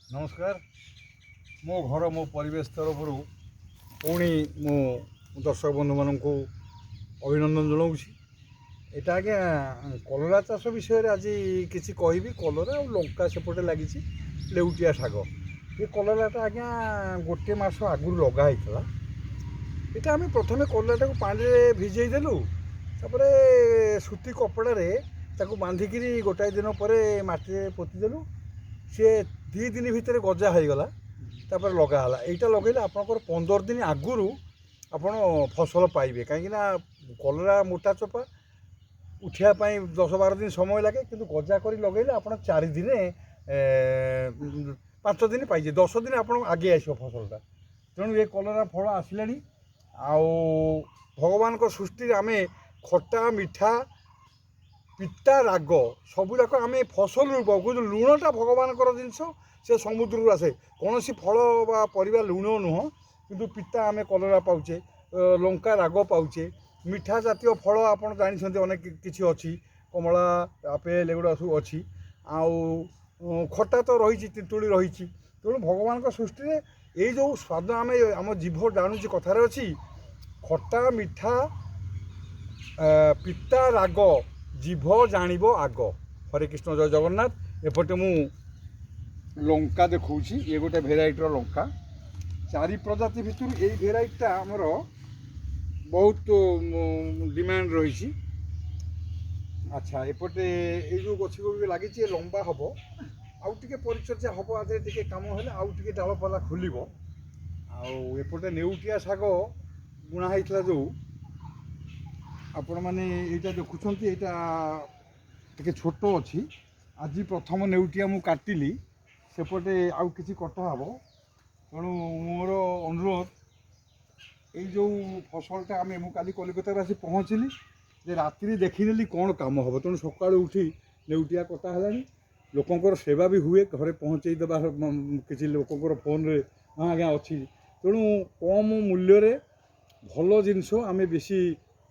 नमस्कार मो घर मो परिवेश तरफ पुणी मो दर्शक बंधु मान अभिनंदन जनाऊँगी यहाँ आज्ञा कलरा चाष विषय आज किसी कहबी कलरा और लंका सेपटे लगी लेउटिया शाग ये कलराटा आज्ञा गोटे मास आगुरी लगाई यहाँ आम प्रथम कलराटा पानी भिजई देलु तापर सूती कपड़े बांधिकी गोटाए दिन पर माटी पोतीदेलु सी 2 दिन भितर गजा हो गला तापर लगाला यहाँ लगे आपंकर 15 दिन आगुरी आपण फसल पाइबे कहीं कलरा मोटा चोपा उठापी 10-12 दिन समय लगे किंतु गजा कर लगे आप 4 दिन 5 दिन पाइजे 10 दिन आप आगे आस फसलटा तेणु ये कलरा फल आसला भगवान को सृष्टि आम खट्टा मिठा पिता राग सबुजाक आम फसल पाऊ लुणटा भगवान जिनस से समुद्र आसे कौन सी फल परिवा लुण नुह किंतु पिता आम कलरा पाचे लंका राग पाचे मिठा जातीय फल आप जानते अनेक किसी अच्छी कमला आपेल एगुड़ा सब अच्छी आउ खट्टा तो रही तेतुली रही तेणु भगवान सृष्टि में ये जो स्वाद आम आम जीभ जानूँ कथार अच्छी खट्टा मिठा पिता राग जीभ जानिब आग हरे कृष्ण जय जगन्नाथ एपटे मु लंका देखा ये गोटे भेराइटर लंका 4 प्रजाति भितर ये भेराइटा आमर बहुत डिमांड रही। अच्छा एपटे ये जो गछ गुड़ी लगी लंबा हम आउ टे परिचर्या हम आदि टे कम हेल्ले आउ टे डालपाला खोल आउटे नेउटिया शाग बुणा होता जो आपण मैंने यहाँ देखुं यहाँ टे छोट अच्छी आज प्रथम नेउटिया मु काटिली सेपटे आउ किसी कटा हम तेणु मोर अनुरोध ये जो फसलटा आम काली कलिकता आसी पहुँचली जे रात्रि देखीनेली कौन काम हम तेणु सका उठी नेउटिया कटा है लोकंर सेवा भी हुए घरे पहुँचे देवा किसी लोकंर फोन रे हाँ आज्ञा अच्छी तेणु कम मूल्य भल जिनस आम बेसी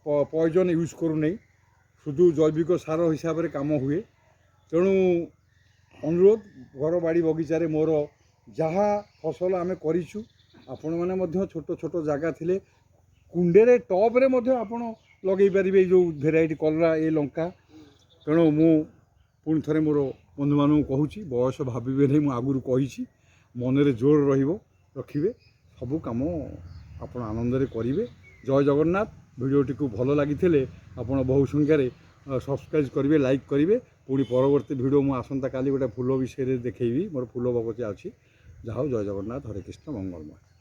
पॉइजन यूज करू नहीं शुद्ध जैविक सार हिसाब से काम हुए तेणु अनुरोध घर बाड़ी बगीचारे मोर जहाँ फसल आम करूँ आपण मैंने छोट छोट जगह थिले कुंडे टब्रे आपण लगे पारे जो भेराइटी कलरा ये लंका तेणु मु पुणी थे मोर बंधु मानू कहूँ बयस भावे नहीं मुझे आगुरी कही मनरे जोर रखिए सबू कम आप आनंद करेंगे। जय जगन्नाथ भिडियोटी को भल लगी आपड़ बहु संख्यार सब्सक्राइब करेंगे लाइक करेंगे पुणी परवर्ती भिडियो मुझे आसंता काली गोटे फूल विषय देखी मोर फूल बगीचा अच्छी जाओ जय जगन्नाथ हरे कृष्ण मंगलमय।